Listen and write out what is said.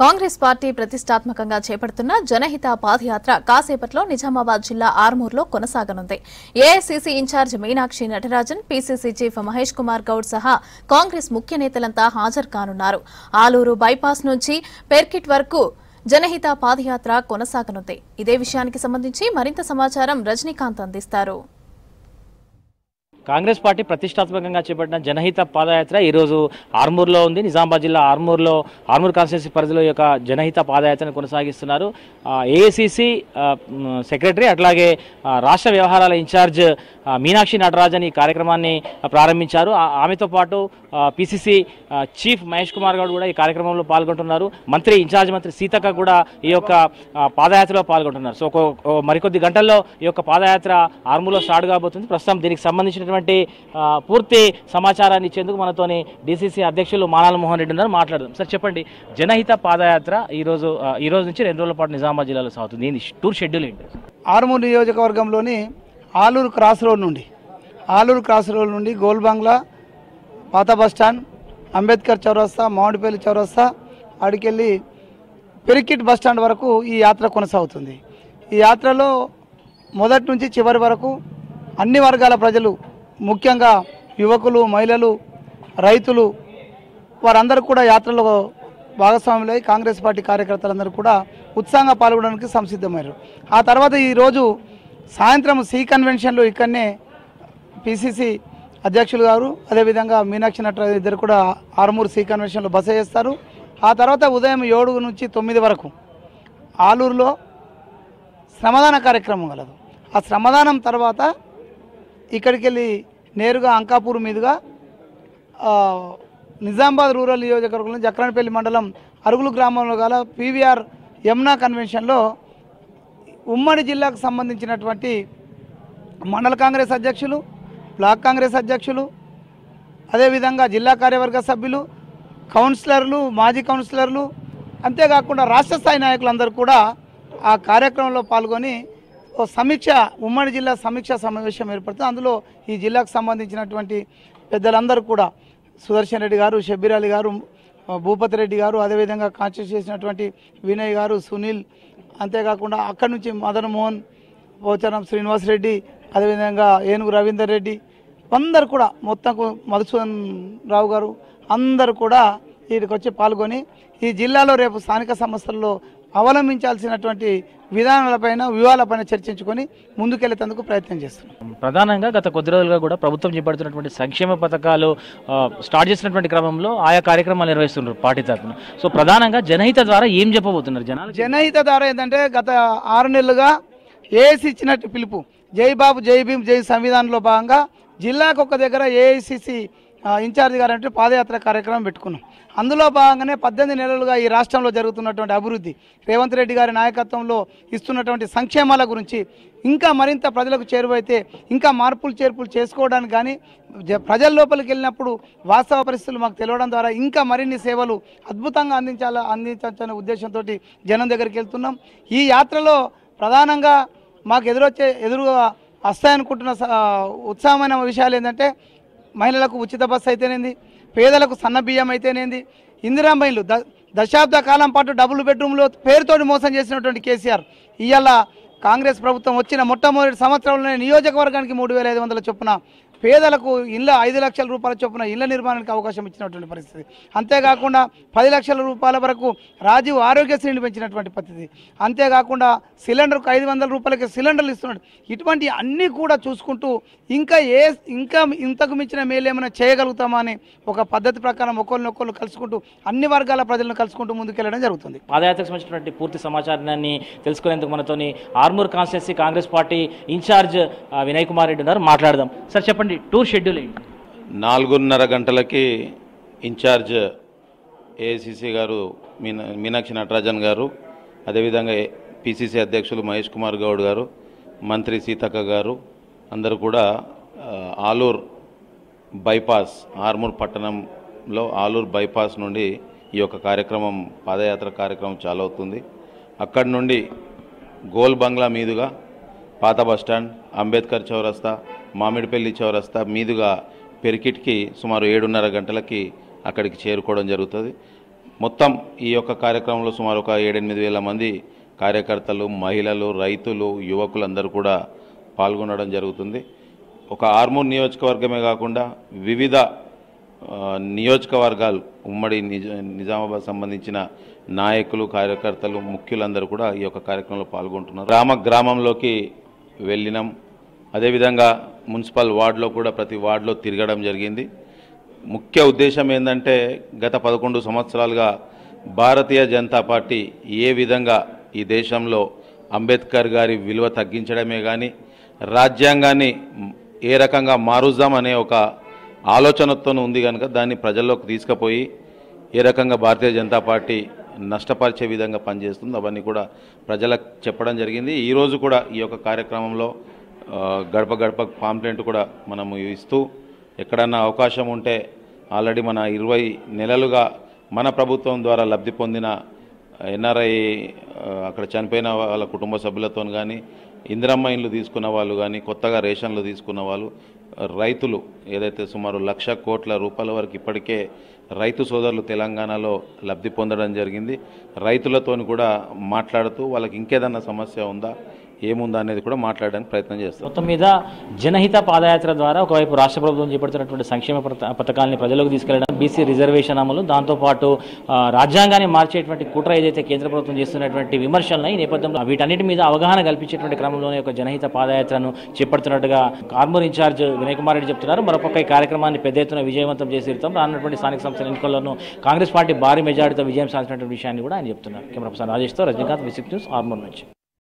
Congress party ప్రతిష్టాత్మకంగా చేపడుతున్న జనహిత పాదయాత్ర కాసేపట్లో నిజామాబాద్ జిల్లా ఆర్మూర్లో కొనసాగనుంది. AICC in-charge Meenakshi Natarajan, PCC chief Mahesh Kumar Goud సహా కాంగ్రెస్ ముఖ్య నేతలంతా హాజరు కానున్నారు. ఆలూరు బైపాస్ నుంచి పెర్కిట్ వరకు జనహిత పాదయాత్ర కొనసాగనుంది. ఇదే విషయానికి సంబంధించి మరింత సమాచారం రజనీకాంత్ అందిస్తారు. కాంగ్రెస్ పార్టీ ప్రతిష్టాత్మకంగా చేపట్టిన జనహిత పాదయాత్ర ఈరోజు ఆర్మూర్లో ఉంది. నిజామాబాద్ జిల్లా ఆర్మూర్ కాన్స్టిట్యున్సీ పరిధిలో యొక్క జనహిత పాదయాత్రను కొనసాగిస్తున్నారు. ఏఐసీసీ సెక్రటరీ అట్లాగే రాష్ట్ర వ్యవహారాల ఇన్ఛార్జ్ మీనాక్షి నటరాజన్ ఈ కార్యక్రమాన్ని ప్రారంభించారు. ఆమెతో పాటు పీసీసీ చీఫ్ మహేష్ కుమార్ గౌడ్ కూడా ఈ కార్యక్రమంలో పాల్గొంటున్నారు. ఇన్ఛార్జ్ మంత్రి సీతక్క కూడా ఈ యొక్క పాదయాత్రలో పాల్గొంటున్నారు. సో మరికొద్ది గంటల్లో ఈ యొక్క పాదయాత్ర ఆర్మూర్లో స్టార్ట్ కాబోతుంది. ప్రస్తుతం దీనికి సంబంధించినటువంటి పూర్తి సమాచారాన్ని ఇచ్చేందుకు మనతోని డీసీసీ అధ్యక్షులు మానాల మోహన్ రెడ్డి ఉన్నారు. మాట్లాడదాం. సార్ చెప్పండి, జనహిత పాదయాత్ర ఈ రోజు నుంచి 2 రోజుల పాటు నిజామాబాద్ జిల్లాలో సాగుతుంది. దీని టూర్ షెడ్యూల్ ఏంటి? ఆర్మూర్ నియోజకవర్గంలోని ఆలూరు క్రాస్ రోడ్ నుండి గోల్ బంగ్లా, పాత బస్టాండ్, అంబేద్కర్ చౌరస్తా, మామిడిపల్లి చౌరస్తా ఆడికెళ్ళి పెరికిట్ బస్టాండ్ వరకు ఈ యాత్ర కొనసాగుతుంది. ఈ యాత్రలో మొదటి నుంచి చివరి వరకు అన్ని వర్గాల ప్రజలు, ముఖ్యంగా యువకులు, మహిళలు, రైతులు వారందరూ కూడా యాత్రలో భాగస్వాములై కాంగ్రెస్ పార్టీ కార్యకర్తలందరూ కూడా ఉత్సాహంగా పాల్గొనడానికి సంసిద్ధమయ్యారు. ఆ తర్వాత ఈరోజు సాయంత్రం సి కన్వెన్షన్లో ఇక్కడనే పిసిసి అధ్యక్షులు గారు అదేవిధంగా మీనాక్షి నటరాజన్ ఇద్దరు కూడా ఆర్మూర్ సి కన్వెన్షన్లో బస చేస్తారు. ఆ తర్వాత ఉదయం 7 నుంచి 9 వరకు ఆలూరులో శ్రమదాన కార్యక్రమం కలదు. ఆ శ్రమదానం తర్వాత ఇక్కడికి వెళ్ళి నేరుగా అంకాపూర్ మీదుగా నిజామాబాద్ రూరల్ నియోజకవర్గంలో జక్రాన్పల్లి మండలం అరుగులు గ్రామంలో గల పీవీఆర్ యమునా కన్వెన్షన్లో ఉమ్మడి జిల్లాకు సంబంధించినటువంటి మండల కాంగ్రెస్ అధ్యక్షులు, బ్లాక్ కాంగ్రెస్ అధ్యక్షులు, అదేవిధంగా జిల్లా కార్యవర్గ సభ్యులు, కౌన్సిలర్లు, మాజీ కౌన్సిలర్లు, అంతేకాకుండా రాష్ట్ర స్థాయి నాయకులందరూ కూడా ఆ కార్యక్రమంలో పాల్గొని ఉమ్మడి జిల్లా సమీక్ష సమావేశం ఏర్పడుతుంది. అందులో ఈ జిల్లాకు సంబంధించినటువంటి పెద్దలందరూ కూడా సుదర్శన్ రెడ్డి గారు, షబ్బీర్ అలీ గారు, భూపతి రెడ్డి గారు, అదేవిధంగా కాన్స్టిట్యూట్ చేసినటువంటి వినయ్ గారు, సునీల్, అంతేకాకుండా అక్కడి నుంచి మదన్ మోహన్, పోచారం శ్రీనివాస్ రెడ్డి, అదేవిధంగా ఏనుగు రవీందర్ రెడ్డి, అందరు కూడా మొత్తం మధుసూదన్ రావు గారు అందరూ కూడా వీటికి వచ్చి పాల్గొని ఈ జిల్లాలో రేపు స్థానిక సంస్థల్లో అవలంబించాల్సినటువంటి విధానాలపైన, వ్యూహాలపైన చర్చించుకొని ముందుకెళ్లేందుకు ప్రయత్నం చేస్తున్నాం. ప్రధానంగా గత కొద్ది రోజులుగా కూడా ప్రభుత్వం చేపడుతున్నటువంటి సంక్షేమ పథకాలు స్టార్ట్ చేసినటువంటి క్రమంలో ఆయా కార్యక్రమాలు నిర్వహిస్తున్నారు పార్టీ తరఫున. సో ప్రధానంగా జనహిత ద్వారా ఏం చెప్పబోతున్నారు జనాలు? జనహిత ద్వారా ఏంటంటే గత 6 నెలలుగా ఏఐసీ ఇచ్చినట్టు పిలుపు జై బాబు, జై భీమ్, జై సంవిధానంలో భాగంగా జిల్లాకు ఒక దగ్గర ఏఐసీసీ ఇన్ఛార్జ్ గారు అంటే పాదయాత్ర కార్యక్రమం పెట్టుకున్నాం. అందులో భాగంగానే 18 నెలలుగా ఈ రాష్ట్రంలో జరుగుతున్నటువంటి అభివృద్ధి, రేవంత్ రెడ్డి గారి నాయకత్వంలో ఇస్తున్నటువంటి సంక్షేమాల గురించి ఇంకా మరింత ప్రజలకు చేరువైతే ఇంకా మార్పులు చేర్పులు చేసుకోవడానికి కానీ ప్రజల లోపలికి వెళ్ళినప్పుడు వాస్తవ పరిస్థితులు మాకు తెలియడం ద్వారా ఇంకా మరిన్ని సేవలు అద్భుతంగా అందించాలనే ఉద్దేశంతో జనం దగ్గరికి వెళ్తున్నాం. ఈ యాత్రలో ప్రధానంగా మాకు ఎదురుగా వస్తాయనుకుంటున్న ఉత్సాహమైన విషయాలు ఏంటంటే మహిళలకు ఉచిత బస్సు అయితేనేంది, పేదలకు సన్న బియ్యం అయితేనేంది, ఇందిరామ్మ ఇల్లు దశాబ్ద కాలం పాటు డబుల్ బెడ్రూమ్లో పేరుతోటి మోసం చేసినటువంటి కేసీఆర్ ఇవాళ కాంగ్రెస్ ప్రభుత్వం వచ్చిన మొట్టమొదటి సంవత్సరంలోనే నియోజకవర్గానికి 3,500 చొప్పున పేదలకు ఇళ్ళ 5 లక్షల రూపాయల చొప్పున ఇళ్ల నిర్మాణానికి అవకాశం ఇచ్చినటువంటి పరిస్థితి. అంతేకాకుండా 10 లక్షల రూపాయల వరకు రాజీవ్ ఆరోగ్యశ్రీని పెంచినటువంటి పరిస్థితి. అంతేకాకుండా సిలిండర్కు 500 రూపాయలకి సిలిండర్లు ఇస్తున్నాడు. ఇటువంటి అన్నీ కూడా చూసుకుంటూ ఇంకా ఇంతకు మించిన మేలు ఏమైనా చేయగలుగుతామా అని ఒక పద్ధతి ప్రకారం ఒకరినొకరు కలుసుకుంటూ అన్ని వర్గాల ప్రజలను కలుసుకుంటూ ముందుకెళ్లడం జరుగుతుంది. పాదయాత్రకు సంబంధించినటువంటి పూర్తి సమాచారాన్ని తెలుసుకునేందుకు మనతోని Armoor constituency Congress party in-charge Vinay Kumar Reddy ఉన్నారు. మాట్లాడదాం. సార్ చెప్పండి, టూర్ షెడ్యూల్ ఏంటి? 4:30 గంటలకి ఇన్ఛార్జ్ ఏఐసీసీ గారు మీనాక్షి నటరాజన్ గారు, అదేవిధంగా పిసిసి అధ్యక్షులు మహేష్ కుమార్ గౌడ్ గారు, మంత్రి సీతక్క గారు అందరూ కూడా ఆలూర్ బైపాస్, ఆర్మూర్ పట్టణంలో ఆలూర్ బైపాస్ నుండి ఈ యొక్క కార్యక్రమం, పాదయాత్ర కార్యక్రమం చాలు అవుతుంది. అక్కడి నుండి గోల్ బంగ్లా మీదుగా పాత బస్టాండ్, అంబేద్కర్ చౌరస్తా, మామిడిపల్లి చౌరస్తా మీదుగా పెరికిట్కి సుమారు 7:30 గంటలకి అక్కడికి చేరుకోవడం జరుగుతుంది. మొత్తం ఈ యొక్క కార్యక్రమంలో సుమారు ఒక 7-8 వేల మంది కార్యకర్తలు, మహిళలు, రైతులు, యువకులందరూ కూడా పాల్గొనడం జరుగుతుంది. ఒక ఆర్మూర్ నియోజకవర్గమే కాకుండా వివిధ నియోజకవర్గాలు ఉమ్మడి నిజామాబాద్ సంబంధించిన నాయకులు, కార్యకర్తలు, ముఖ్యులందరూ కూడా ఈ యొక్క కార్యక్రమంలో పాల్గొంటున్నారు. గ్రామంలోకి వెళ్ళినాం. అదేవిధంగా మున్సిపల్ వార్డులో కూడా ప్రతి వార్డులో తిరగడం జరిగింది. ముఖ్య ఉద్దేశం ఏంటంటే గత 11 సంవత్సరాలుగా భారతీయ జనతా పార్టీ ఏ విధంగా ఈ దేశంలో అంబేద్కర్ గారి విలువ తగ్గించడమే కానీ రాజ్యాంగాన్ని ఏ రకంగా మారుద్దామనే ఒక ఆలోచనతో ఉంది కనుక దాన్ని ప్రజల్లోకి తీసుకుపోయి ఏ రకంగా భారతీయ జనతా పార్టీ నష్టపరిచే విధంగా పనిచేస్తుందో అవన్నీ కూడా ప్రజలకు చెప్పడం జరిగింది. ఈరోజు కూడా ఈ యొక్క కార్యక్రమంలో గడప గడప పాంప్లెంట్ కూడా మనము ఇస్తూ ఎక్కడన్నా అవకాశం ఉంటే ఆల్రెడీ మన 20 నెలలుగా మన ప్రభుత్వం ద్వారా లబ్ధి పొందిన ఎన్ఆర్ఐ అక్కడ చనిపోయిన వాళ్ళ కుటుంబ సభ్యులతో కానీ, ఇందిరమ్మ ఇండ్లు తీసుకున్న వాళ్ళు కానీ, కొత్తగా రేషన్లు తీసుకున్న వాళ్ళు, రైతులు ఏదైతే సుమారు 1,00,000 కోట్ల రూపాయల వరకు ఇప్పటికే రైతు సోదరులు తెలంగాణలో లబ్ధి పొందడం జరిగింది. రైతులతో కూడా మాట్లాడుతూ వాళ్ళకి ఇంకేదన్నా సమస్య ఉందా, ఏముందా అనేది కూడా మాట్లాడడానికి ప్రయత్నం చేస్తాం. మొత్తం మీద జనహిత పాదయాత్ర ద్వారా ఒకవైపు రాష్ట్ర ప్రభుత్వం చేపడుతున్నటువంటి సంక్షేమ పథకాలని ప్రజలకు తీసుకెళ్లడం, బీసీ రిజర్వేషన్ అమలు, దాంతోపాటు రాజ్యాంగాన్ని మార్చేటువంటి కుట్ర ఏదైతే కేంద్ర ప్రభుత్వం చేస్తున్నటువంటి విమర్శలను ఈ నేపథ్యంలో వీటన్నిటి మీద అవగాహన కల్పించేటువంటి క్రమంలోనే ఒక జనహిత పాదయాత్రను చేపడుతున్నట్టుగా ఆర్మూర్ ఇన్ఛార్జ్ వినయ్ కుమార్ రెడ్డి చెప్తున్నారు. మరొక ఈ కార్యక్రమాన్ని పెద్ద ఎత్తున విజయవంతం చేసి రానున్నటువంటి స్థానిక సంస్థల ఎన్నికల్లోనూ కాంగ్రెస్ పార్టీ భారీ మెజారిటీతో విజయం సాధించినటువంటి విషయాన్ని కూడా ఆయన చెప్తున్నారు. కెమెరా పర్సన్ రాజేష్తో రజనీకాంత్, విసిక్ న్యూస్, ఆర్మూర్ నుంచి.